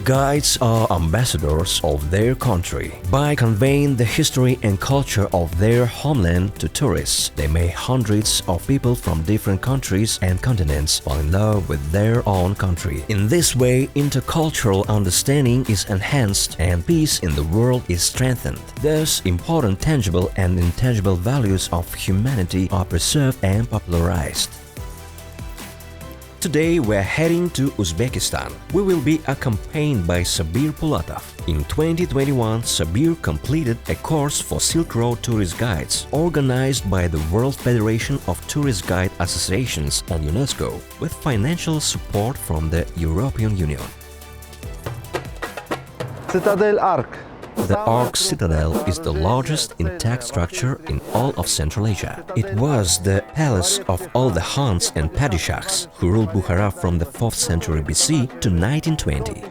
Guides are ambassadors of their country. By conveying the history and culture of their homeland to tourists, they make hundreds of people from different countries and continents fall in love with their own country. In this way, intercultural understanding is enhanced and peace in the world is strengthened. Thus, important tangible and intangible values of humanity are preserved and popularized. Today we are heading to Uzbekistan. We will be accompanied by Sobir Pulatov. In 2021, Sobir completed a course for Silk Road tourist guides organized by the World Federation of Tourist Guide Associations and UNESCO with financial support from the European Union. Citadel Ark. The Ark Citadel is the largest intact structure in all of Central Asia. It was the palace of all the Khans and Padishahs who ruled Bukhara from the 4th century BC to 1920.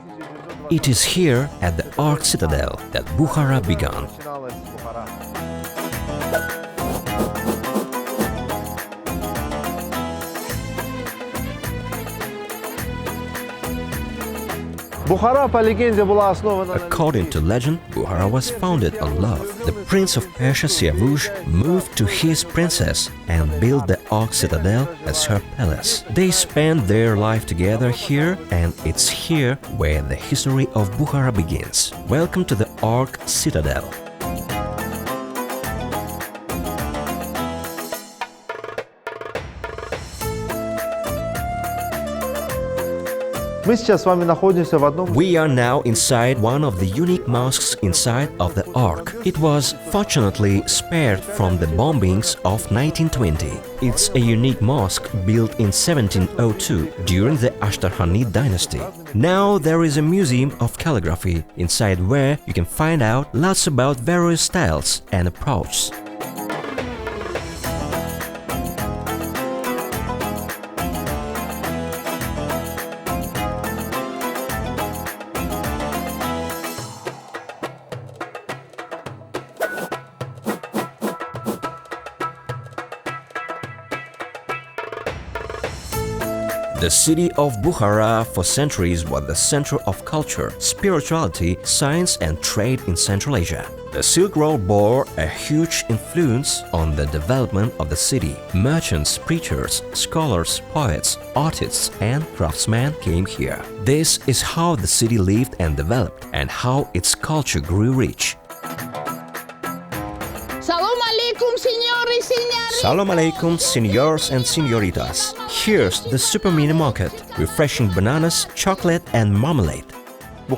It is here at the Ark Citadel that Bukhara began. According to legend, Bukhara was founded on love. The Prince of Persia Siavush moved to his princess and built the Ark Citadel as her palace. They spent their life together here, and it's here where the history of Bukhara begins. Welcome to the Ark Citadel. We are now inside one of the unique mosques inside of the Ark. It was fortunately spared from the bombings of 1920. It's a unique mosque built in 1702 during the Ashtarhanid dynasty. Now there is a museum of calligraphy inside where you can find out lots about various styles and approaches. The city of Bukhara for centuries was the center of culture, spirituality, science and trade in Central Asia. The Silk Road bore a huge influence on the development of the city. Merchants, preachers, scholars, poets, artists and craftsmen came here. This is how the city lived and developed and how its culture grew rich. Salam alaikum, senors and senoritas. Here's the super mini market, refreshing bananas, chocolate and marmalade. In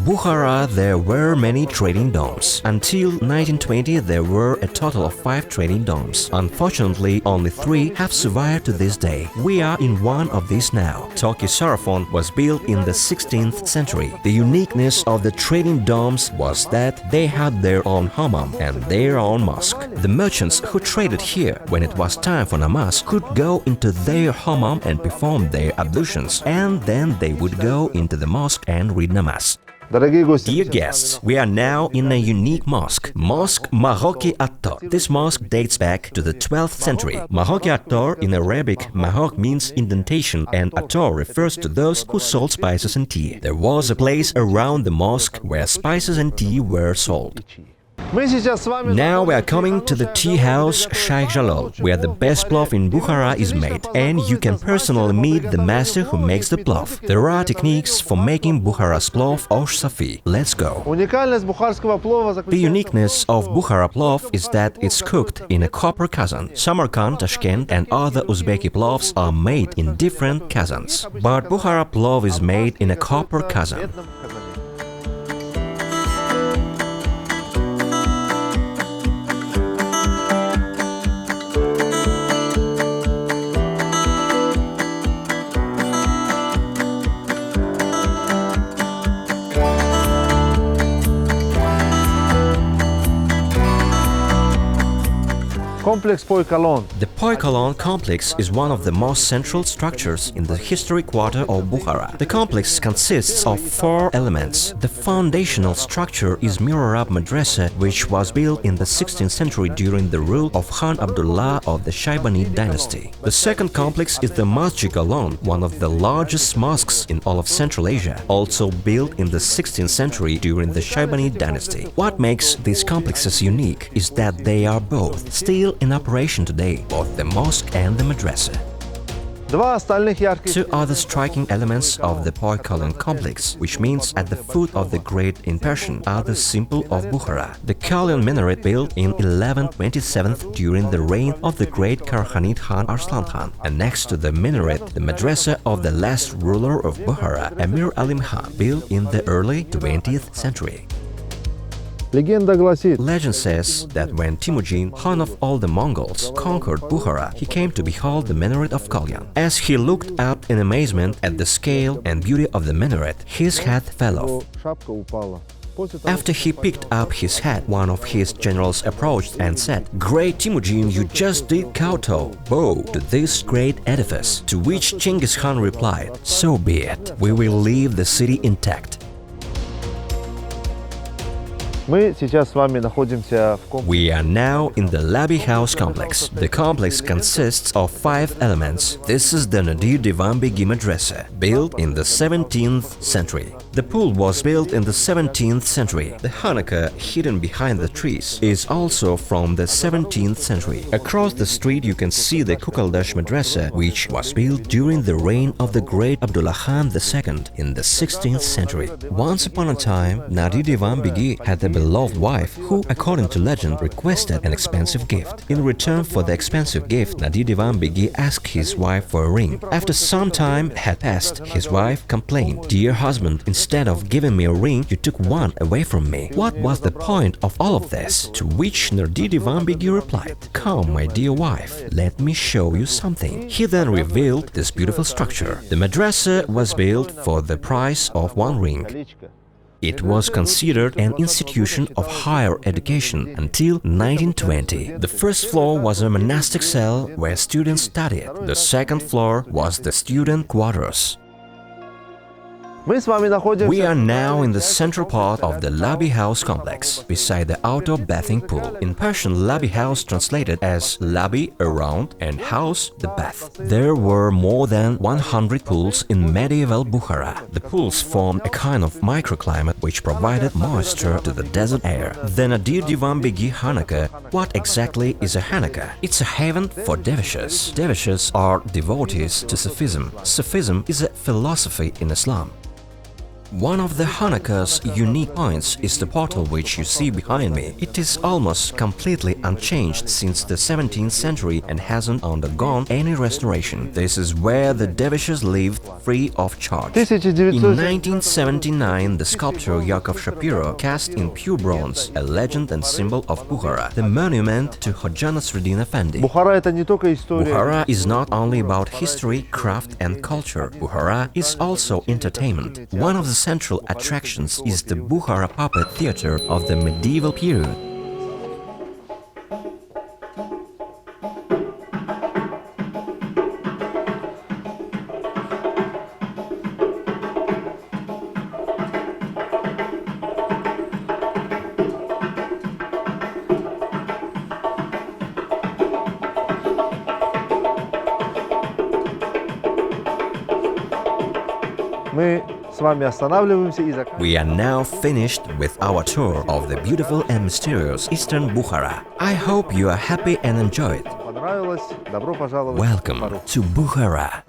Bukhara, there were many trading domes. Until 1920, there were a total of 5 trading domes. Unfortunately, only 3 have survived to this day. We are in one of these now. Toki Sarafon was built in the 16th century. The uniqueness of the trading domes was that they had their own hammam and their own mosque. The merchants who traded here when it was time for namaz could go into their hammam and perform their ablutions, and then they would go into the mosque and read namaz. Dear guests, we are now in a unique mosque, Mosque Mahoki Attor. This mosque dates back to the 12th century. Mahoki Attor in Arabic, Mahok means indentation and Attor refers to those who sold spices and tea. There was a place around the mosque where spices and tea were sold. Now we are coming to the tea house Sheikh Jalal, where the best plov in Bukhara is made, and you can personally meet the master who makes the plov. There are techniques for making Bukhara's plov Osh Safi. Let's go. The uniqueness of Bukhara plov is that it's cooked in a copper kazan. Samarkand, Tashkent and other Uzbeki plovs are made in different kazans, but Bukhara plov is made in a copper kazan. Complex Poicolon. The Poicolon Complex is one of the most central structures in the historic quarter of Bukhara. The complex consists of 4 elements. The foundational structure is Mirarab Madrasa, which was built in the 16th century during the rule of Khan Abdullah of the Shaybani dynasty. The second complex is the Masjid Alon, one of the largest mosques in all of Central Asia, also built in the 16th century during the Shaybani dynasty. What makes these complexes unique is that they are both still in operation today, both the mosque and the madrasa. Two other striking elements of the Poicolon complex, which means at the foot of the Great in Persian, are the symbol of Bukhara. The Kalyan Minaret built in 1127 during the reign of the great Karkhanid Khan Arslan Khan, and next to the minaret, the madrasa of the last ruler of Bukhara, Emir Alim Khan, built in the early 20th century. Legend says that when Temujin, Khan of all the Mongols, conquered Bukhara, he came to behold the minaret of Kalyan. As he looked up in amazement at the scale and beauty of the minaret, his hat fell off. After he picked up his hat, one of his generals approached and said, "Great Temujin, you just did kowtow, bow to this great edifice." To which Genghis Khan replied, "So be it, we will leave the city intact." We are now in the Labi House complex. The complex consists of 5 elements. This is the Nadir Divan Begi Madrasa, built in the 17th century. The pool was built in the 17th century. The Hanukkah, hidden behind the trees, is also from the 17th century. Across the street you can see the Kukaldash Madrasa, which was built during the reign of the great Abdullah Khan II in the 16th century. Once upon a time, Nadir Divan Begi had a beloved wife who, according to legend, requested an expensive gift. In return for the expensive gift, Nadir Divan Begi asked his wife for a ring. After some time had passed, his wife complained, "Dear husband, instead of giving me a ring, you took one away from me. What was the point of all of this?" To which Nadir Divan Begi replied, "Come, my dear wife, let me show you something." He then revealed this beautiful structure. The madrasa was built for the price of 1 ring. It was considered an institution of higher education until 1920. The first floor was a monastic cell where students studied. The second floor was the student quarters. We are now in the central part of the Labi House complex, beside the outdoor bathing pool. In Persian, Labi House translated as Labi, around, and house, the bath. There were more than 100 pools in medieval Bukhara. The pools formed a kind of microclimate which provided moisture to the desert air. The Nadir Divan Begi Hanukkah. What exactly is a Hanukkah? It's a haven for dervishes. Dervishes are devotees to Sufism. Sufism is a philosophy in Islam. One of the Hanukkah's unique points is the portal which you see behind me. It is almost completely unchanged since the 17th century and hasn't undergone any restoration. This is where the dervishes lived free of charge. In 1979, the sculptor Yakov Shapiro cast in pure bronze a legend and symbol of Bukhara, the monument to Hoja Nasruddin Effendi. Bukhara is not only about history, craft and culture. Bukhara is also entertainment. One of the central attractions is the Bukhara puppet theater of the medieval period. We are now finished with our tour of the beautiful and mysterious Eastern Bukhara. I hope you are happy and enjoyed. Welcome to Bukhara.